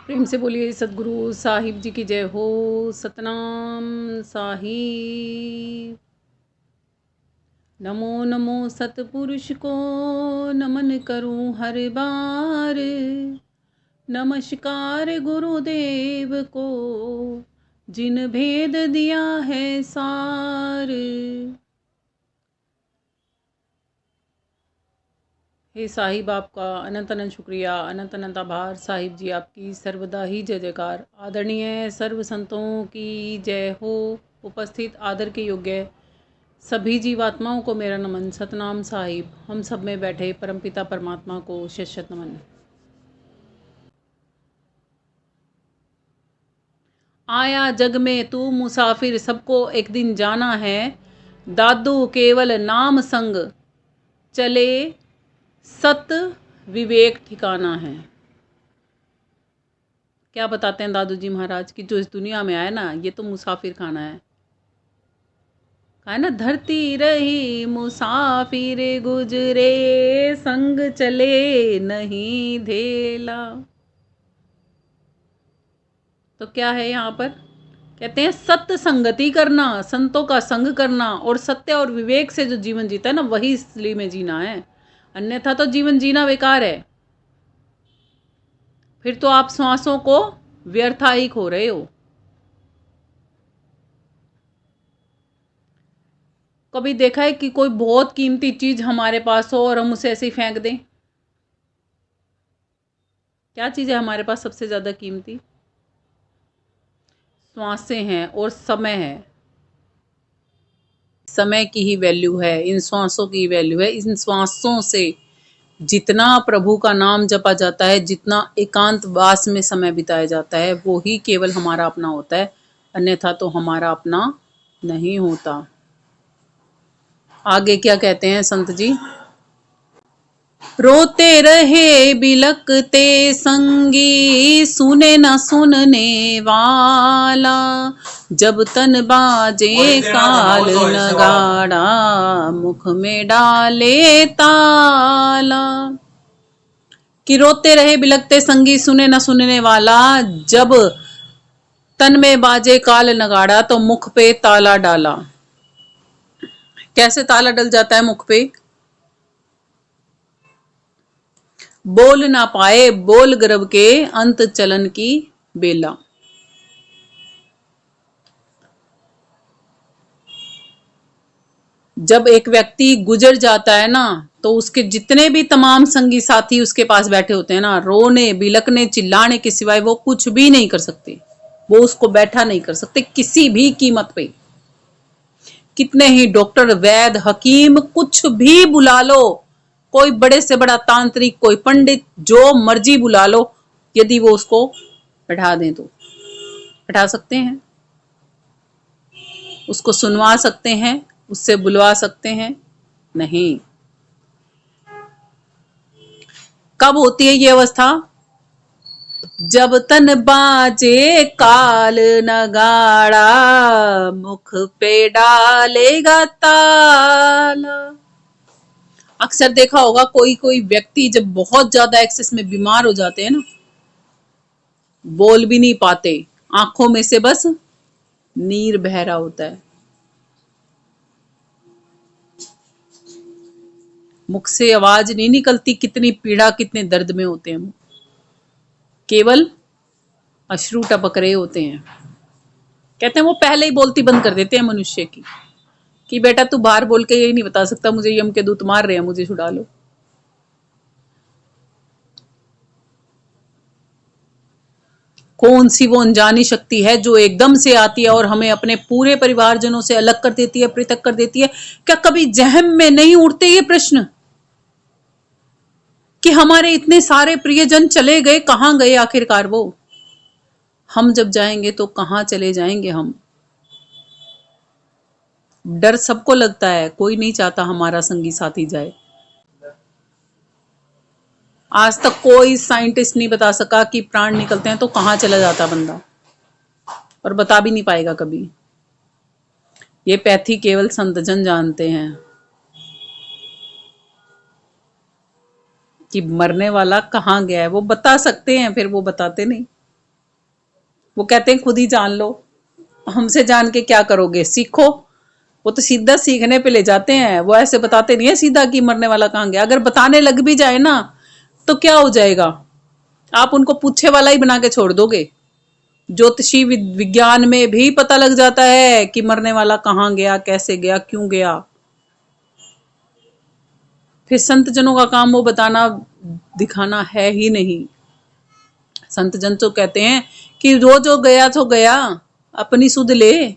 प्रेम से बोलिए सदगुरु साहिब जी की जय हो। सतनाम साहिब। नमो नमो सतपुरुष को नमन करूं हर बार। नमस्कार गुरुदेव को जिन भेद दिया है सार। हे साहिब, आपका अनंत अनंत शुक्रिया, अनंत अनंत आभार। साहिब जी आपकी सर्वदा ही जय जयकार। आदरणीय सर्व संतों की जय हो। उपस्थित आदर के योग्य सभी जीवात्माओं को मेरा नमन। सतनाम साहिब। हम सब में बैठे परमपिता परमात्मा को शत शत नमन। आया जग में तू मुसाफिर, सबको एक दिन जाना है। दादू केवल नाम संग चले, सत विवेक ठिकाना है। क्या बताते हैं दादू जी महाराज की जो इस दुनिया में आए ना, ये तो मुसाफिर खाना है। कहा है ना, धरती रही मुसाफिर गुजरे, संग चले नहीं धेला। तो क्या है यहाँ पर? कहते हैं सत्य संगति करना, संतों का संग करना और सत्य और विवेक से जो जीवन जीता है ना, वही इसलिए में जीना है। अन्यथा तो जीवन जीना बेकार है। फिर तो आप श्वासों को व्यर्था ही खो रहे हो। कभी देखा है कि कोई बहुत कीमती चीज हमारे पास हो और हम उसे ऐसे ही फेंक दें? क्या चीज है हमारे पास सबसे ज्यादा कीमती? श्वासें हैं और समय है। समय की ही वैल्यू है, इन श्वासों की वैल्यू है। इन श्वासों से जितना प्रभु का नाम जपा जाता है, जितना एकांतवास में समय बिताया जाता है, वो ही केवल हमारा अपना होता है। अन्यथा तो हमारा अपना नहीं होता। आगे क्या कहते हैं संत जी? रोते रहे बिलकते संगी, सुने न सुनने वाला। जब तन बाजे काल नगाड़ा, मुख में डाले ताला। कि रोते रहे बिलकते संगी, सुने न सुनने वाला। जब तन में बाजे काल नगाड़ा, तो मुख पे ताला डाला। कैसे ताला डल जाता है मुख पे? बोल ना पाए बोल गर्भ के, अंत चलन की बेला। जब एक व्यक्ति गुजर जाता है ना, तो उसके जितने भी तमाम संगी साथी उसके पास बैठे होते हैं ना, रोने बिलकने चिल्लाने के सिवाय वो कुछ भी नहीं कर सकते। वो उसको बैठा नहीं कर सकते किसी भी कीमत पे। कितने ही डॉक्टर वैद हकीम कुछ भी बुला लो, कोई बड़े से बड़ा तांत्रिक, कोई पंडित, जो मर्जी बुला लो, यदि वो उसको बैठा दें तो बैठा सकते हैं? उसको सुनवा सकते हैं? उससे बुलवा सकते हैं? नहीं। कब होती है ये अवस्था? जब तन बाजे काल नगाड़ा, मुख पे डालेगा ताला। अक्सर देखा होगा कोई कोई व्यक्ति जब बहुत ज्यादा एक्सेस में बीमार हो जाते हैं ना, बोल भी नहीं पाते, आंखों में से बस नीर बह रहा होता है, मुख से आवाज नहीं निकलती। कितनी पीड़ा, कितने दर्द में होते हैं, केवल अश्रु टपक रहे होते हैं। कहते हैं वो पहले ही बोलती बंद कर देते हैं मनुष्य की, कि बेटा तू बाहर बोल के यही नहीं बता सकता मुझे यम के दूत मार रहे हैं, मुझे छुड़ा लो। कौन सी वो अनजानी शक्ति है जो एकदम से आती है और हमें अपने पूरे परिवारजनों से अलग कर देती है, पृथक कर देती है? क्या कभी जहम में नहीं उठते ये प्रश्न कि हमारे इतने सारे प्रियजन चले गए, कहां गए आखिरकार वो? हम जब जाएंगे तो कहां चले जाएंगे हम? डर सबको लगता है, कोई नहीं चाहता हमारा संगी साथी जाए। आज तक कोई साइंटिस्ट नहीं बता सका कि प्राण निकलते हैं तो कहां चला जाता बंदा, और बता भी नहीं पाएगा कभी। ये पैथी केवल संतजन जानते हैं कि मरने वाला कहाँ गया है। वो बता सकते हैं, फिर वो बताते नहीं। वो कहते हैं खुद ही जान लो। हमसे जान के क्या करोगे, सीखो। वो तो सीधा सीखने पे ले जाते हैं, वो ऐसे बताते नहीं है सीधा कि मरने वाला कहाँ गया। अगर बताने लग भी जाए ना तो क्या हो जाएगा, आप उनको पूछे वाला ही बना के छोड़ दोगे। ज्योतिषी विज्ञान में भी पता लग जाता है कि मरने वाला कहाँ गया, कैसे गया, क्यों गया। फिर संत जनों का काम वो बताना दिखाना है ही नहीं। संत जन तो कहते हैं कि जो गया तो गया, अपनी सुध ले।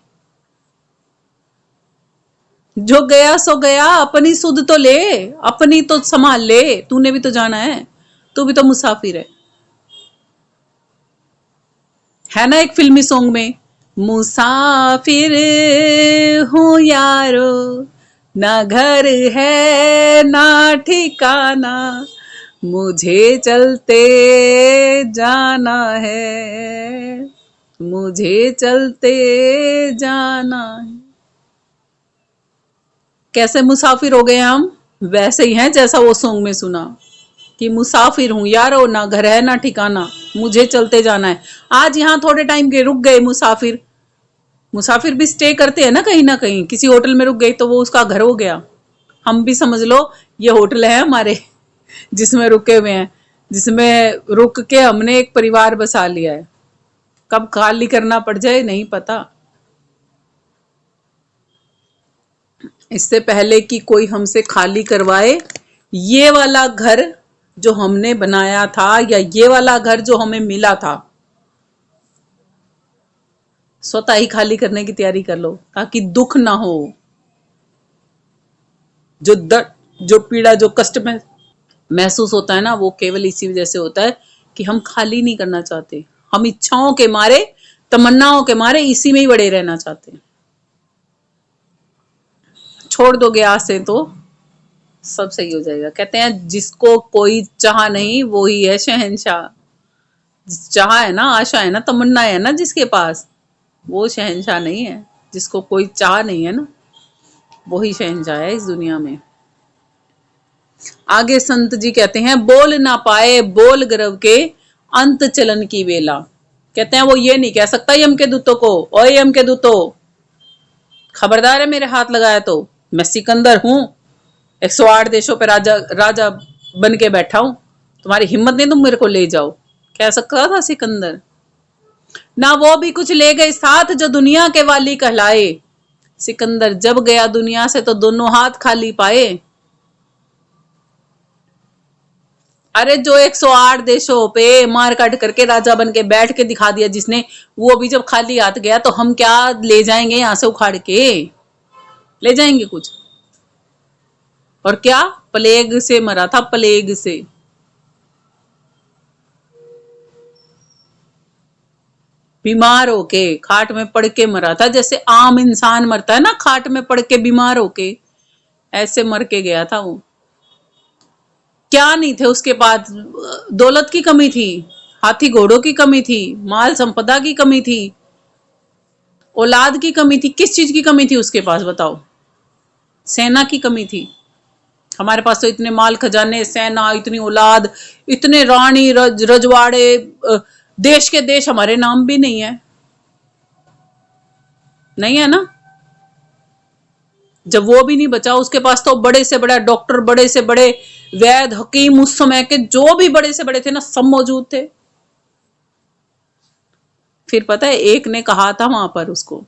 जो गया सो गया, अपनी सुध तो ले, अपनी तो संभाल ले। तूने भी तो जाना है, तू भी तो मुसाफिर है ना एक फिल्मी सॉन्ग में, मुसाफिर हूँ यारो, ना घर है ना ठिकाना, मुझे चलते जाना है, मुझे चलते जाना है। कैसे मुसाफिर हो गए हम, वैसे ही हैं जैसा वो सॉन्ग में सुना कि मुसाफिर हूं यारो, ना घर है ना ठिकाना, मुझे चलते जाना है। आज यहाँ थोड़े टाइम के रुक गए मुसाफिर। मुसाफिर भी स्टे करते हैं ना कहीं, किसी होटल में रुक गए तो वो उसका घर हो गया। हम भी समझ लो ये होटल है हमारे जिसमें रुके हुए हैं, जिसमें रुक के हमने एक परिवार बसा लिया है। कब खाली करना पड़ जाए नहीं पता। इससे पहले कि कोई हमसे खाली करवाए, ये वाला घर जो हमने बनाया था या ये वाला घर जो हमें मिला था, स्वतः ही खाली करने की तैयारी कर लो ताकि दुख ना हो। जो दर्द, जो पीड़ा, जो कष्ट में महसूस होता है ना, वो केवल इसी वजह से होता है कि हम खाली नहीं करना चाहते। हम इच्छाओं के मारे, तमन्नाओं के मारे इसी में ही बड़े रहना चाहते हैं। छोड़ दोगे आज से तो सब सही हो जाएगा। कहते हैं जिसको कोई चाह नहीं वो ही है शहंशाह। चाह है ना, आशा है ना, तमन्ना है ना जिसके पास, वो शहंशाह नहीं है। जिसको कोई चाह नहीं है ना, वो ही शहंशाह है इस दुनिया में। आगे संत जी कहते हैं, बोल ना पाए बोल गर्व के, अंत चलन की वेला। कहते हैं वो ये नहीं कह सकता यम के दूतों को, ओए यम के दूतों, खबरदार है मेरे हाथ लगाया तो, मैं सिकंदर हूं, 108 देशों पे राजा राजा बन के बैठा हूं, तुम्हारी हिम्मत नहीं तुम मेरे को ले जाओ। कह सकता था सिकंदर ना, वो भी कुछ ले गए साथ जो दुनिया के वाली कहलाए। सिकंदर जब गया दुनिया से तो दोनों हाथ खाली पाए। अरे जो 108 देशों पे मार काट करके राजा बन के बैठ के दिखा दिया जिसने, वो भी जब खाली हाथ गया तो हम क्या ले जाएंगे यहां से उखाड़ के, ले जाएंगे कुछ? और क्या प्लेग से मरा था, प्लेग से। बीमार होके खाट में पड़ के मरा था, जैसे आम इंसान मरता है ना खाट में पड़ के बीमार होके, ऐसे मर के गया था वो। क्या नहीं थे उसके पास, दौलत की कमी थी, हाथी घोड़ों की कमी थी, माल संपदा की कमी थी, औलाद की कमी थी, किस चीज की कमी थी उसके पास बताओ? सेना की कमी थी। हमारे पास तो इतने माल खजाने, सेना, इतनी औलाद, इतने रानी रजवाड़े, देश के देश हमारे नाम भी नहीं है, नहीं है ना। जब वो भी नहीं बचा उसके पास तो बड़े से बड़ा डॉक्टर, बड़े से बड़े वैद हकीम, उस समय के जो भी बड़े से बड़े थे ना, सब मौजूद थे। फिर पता है एक ने कहा था वहां पर उसको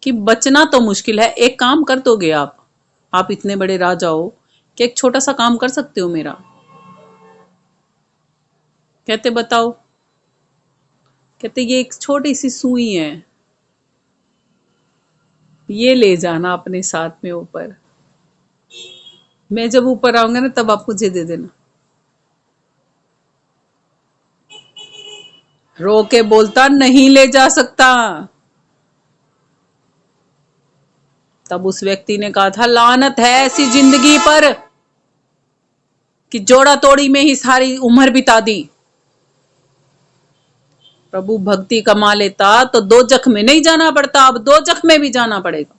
कि बचना तो मुश्किल है, एक काम कर दोगे आप इतने बड़े राजा हो कि एक छोटा सा काम कर सकते हो मेरा? कहते बताओ। कहते ये एक छोटी सी सुई है, ये ले जाना अपने साथ में ऊपर, मैं जब ऊपर आऊंगा ना तब आप मुझे दे देना। रो के बोलता नहीं ले जा सकता। तब उस व्यक्ति ने कहा था, लानत है ऐसी जिंदगी पर कि जोड़ा तोड़ी में ही सारी उम्र बिता दी। प्रभु भक्ति कमा लेता तो दो जख में नहीं जाना पड़ता, अब दो जख में भी जाना पड़ेगा।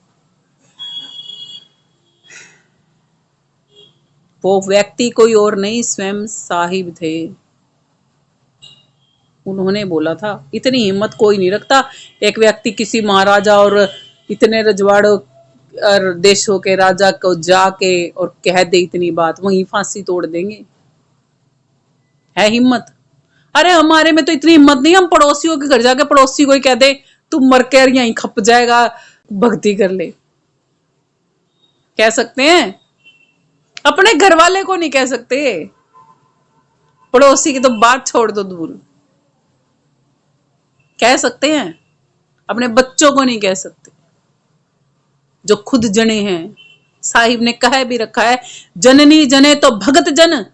वो व्यक्ति कोई और नहीं, स्वयं साहिब थे। उन्होंने बोला था। इतनी हिम्मत कोई नहीं रखता। एक व्यक्ति किसी महाराजा और इतने रजवाड़ों और देशों के राजा को जाके और कह दे इतनी बात, वहीं फांसी तोड़ देंगे। है हिम्मत? अरे हमारे में तो इतनी हिम्मत नहीं, हम पड़ोसियों के घर जाके पड़ोसी को ही कह दे तू मर कर यहीं खप जाएगा, भक्ति कर ले। कह सकते हैं? अपने घर वाले को नहीं कह सकते, पड़ोसी की तो बात छोड़ दो दूर। कह सकते हैं, अपने बच्चों को नहीं कह सकते जो खुद जने हैं। साहिब ने कह भी रखा है, जननी जने तो भगत जन,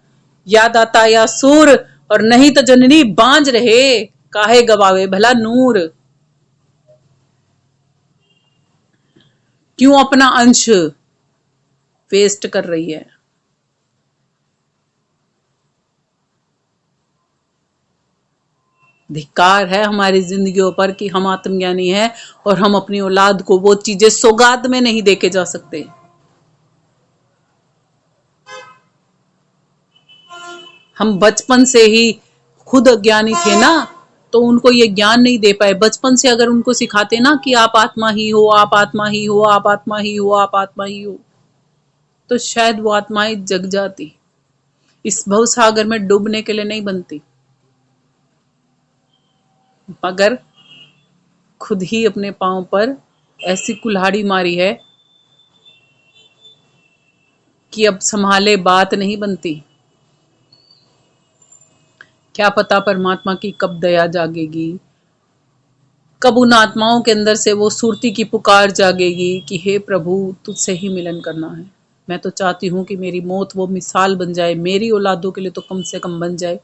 याद आता या सूर, और नहीं तो जननी बांझ रहे, काहे गवावे भला नूर। क्यों अपना अंश वेस्ट कर रही है? धिक्कार है हमारी जिंदगियों पर कि हम आत्मज्ञानी हैं और हम अपनी औलाद को वो चीजें सौगात में नहीं देके जा सकते। हम बचपन से ही खुद अज्ञानी थे ना, तो उनको ये ज्ञान नहीं दे पाए। बचपन से अगर उनको सिखाते ना कि आप आत्मा ही हो, आप आत्मा ही हो, आप आत्मा ही हो, आप आत्मा ही हो, तो शायद वो आत्माएं जग जाती। इस भव सागर में डूबने के लिए नहीं बनती, मगर खुद ही अपने पांव पर ऐसी कुल्हाड़ी मारी है कि अब संभाले बात नहीं बनती। क्या पता परमात्मा की कब दया जागेगी, कब उन आत्माओं के अंदर से वो सुरती की पुकार जागेगी कि हे प्रभु तुझसे ही मिलन करना है। मैं तो चाहती हूँ कि मेरी मौत वो मिसाल बन जाए, मेरी औलादों के लिए तो कम से कम बन जाए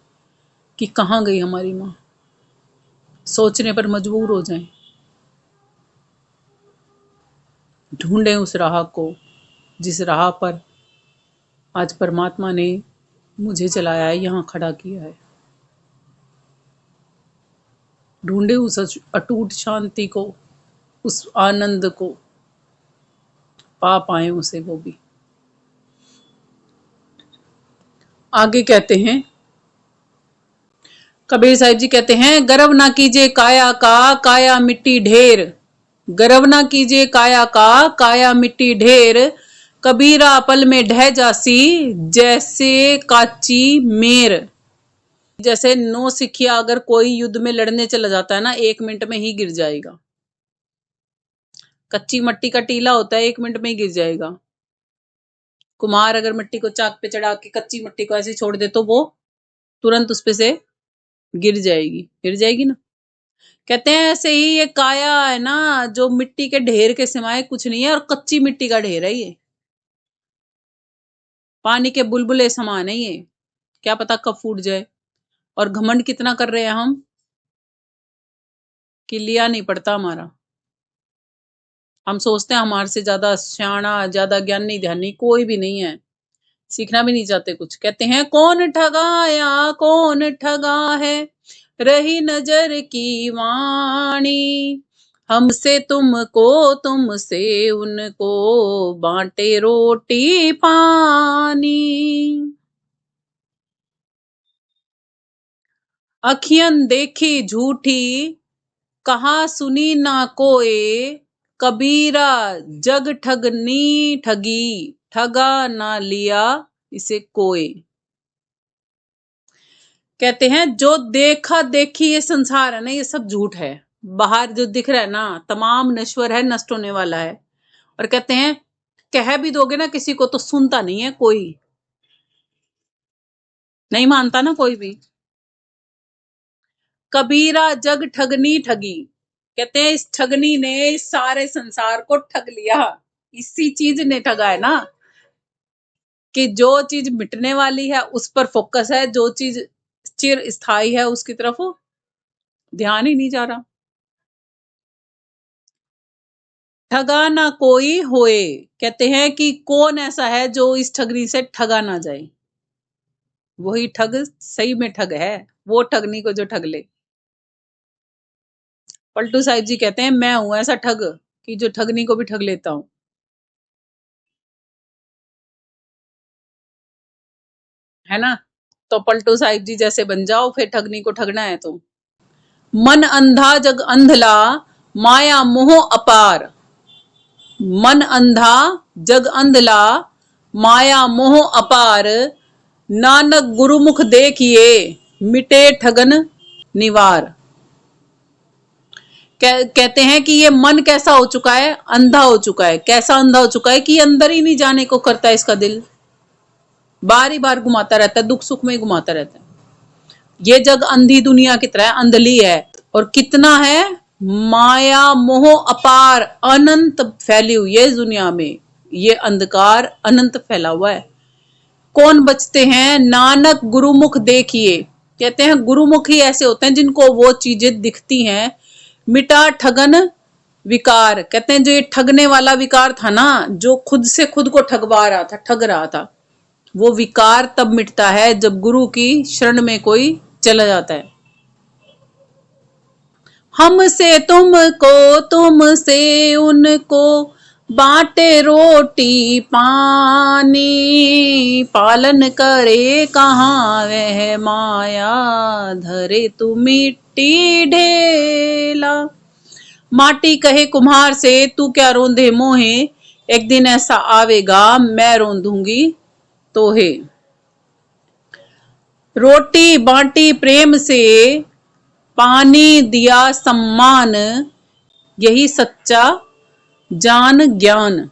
कि कहाँ गई हमारी माँ, सोचने पर मजबूर हो जाएं। ढूंढें उस राह को जिस राह पर आज परमात्मा ने मुझे चलाया है, यहाँ खड़ा किया है। ढूंढे उस अटूट शांति को, उस आनंद को, पा पाए उसे वो भी। आगे कहते हैं कबीर साहिब जी, कहते हैं गर्व ना कीजिए काया का, काया मिट्टी ढेर। गर्व ना कीजिए काया का, काया मिट्टी ढेर। कबीरा पल में ढह जासी, जैसे काची मेर। जैसे नौ सिखिया अगर कोई युद्ध में लड़ने चला जाता है ना, 1 मिनट में ही गिर जाएगा। कच्ची मिट्टी का टीला होता है, 1 मिनट में ही गिर जाएगा। कुम्हार अगर मिट्टी को चाक पे चढ़ा के कच्ची मिट्टी को ऐसे छोड़ दे तो वो तुरंत उस पे से गिर जाएगी ना। कहते हैं ऐसे ही ये काया है ना, जो मिट्टी के ढेर के सिवाय कुछ नहीं है, और कच्ची मिट्टी का ढेर है ये। पानी के बुलबुले समान है ये, क्या पता कब फूट जाए। और घमंड कितना कर रहे हैं हम कि लिया नहीं पड़ता हमारा। हम सोचते हैं हमारे से ज्यादा सियाना, ज्यादा ज्ञानी ध्यानी कोई भी नहीं है, सीखना भी नहीं चाहते कुछ। कहते हैं कौन ठगाया कौन ठगा है, रही नजर की वाणी। हमसे तुमको तुमसे उनको, बांटे रोटी पानी। अखियन देखी झूठी, कहा सुनी ना कोई। कबीरा जग ठगनी ठगी, ठगा ना लिया इसे कोई। कहते हैं जो देखा देखी ये संसार है ना, ये सब झूठ है। बाहर जो दिख रहा है ना, तमाम नश्वर है, नष्ट होने वाला है। और कहते हैं कह भी दोगे ना किसी को तो सुनता नहीं है कोई, नहीं मानता ना कोई भी। कबीरा जग ठगनी ठगी, कहते हैं इस ठगनी ने इस सारे संसार को ठग लिया। इसी चीज ने ठगा है ना, कि जो चीज मिटने वाली है उस पर फोकस है, जो चीज चिर स्थायी है उसकी तरफ ध्यान ही नहीं जा रहा। ठगा ना कोई होए, कहते हैं कि कौन ऐसा है जो इस ठगनी से ठगा ना जाए। वही ठग सही में ठग है, वो ठगनी को जो ठग ले। पलटू साहिब जी कहते हैं मैं हूं ऐसा ठग कि जो ठगनी को भी ठग लेता हूं। है ना? तो पलटू साहिब जी जैसे बन जाओ, फिर ठगनी को ठगना है तो। मन अंधा जग अंधला, माया मोह अपार। मन अंधा जग अंधला, माया मोह अपार। नानक गुरुमुख देखिए, मिटे ठगन निवार। कहते हैं कि ये मन कैसा हो चुका है, अंधा हो चुका है। कैसा अंधा हो चुका है कि अंदर ही नहीं जाने को करता है इसका दिल, बार ही बार घुमाता रहता है, दुख सुख में घुमाता रहता है। ये जग अंधी दुनिया की तरह अंधली है। और कितना है, माया मोह अपार, अनंत फैली हुई है इस दुनिया में। ये अंधकार अनंत फैला हुआ है। कौन बचते हैं? नानक गुरुमुख देखिए। कहते हैं गुरुमुख ही ऐसे होते हैं जिनको वो चीजें दिखती हैं। मिटा ठगन विकार। कहते हैं जो ये ठगने वाला विकार था ना, जो खुद से खुद को ठगवा रहा था, ठग रहा था, वो विकार तब मिटता है जब गुरु की शरण में कोई चला जाता है। हमसे तुमको, तुमसे उनको, बांटे रोटी पानी। पालन करे कहाँ वह माया, धरे तू मिट्टी ढेला। माटी कहे कुम्हार से, तू क्या रोंदे मोहे, एक दिन ऐसा आवेगा मैं रोंदूंगी तोहे। रोटी बांटी प्रेम से, पानी दिया सम्मान, यही सच्चा जान ज्ञान।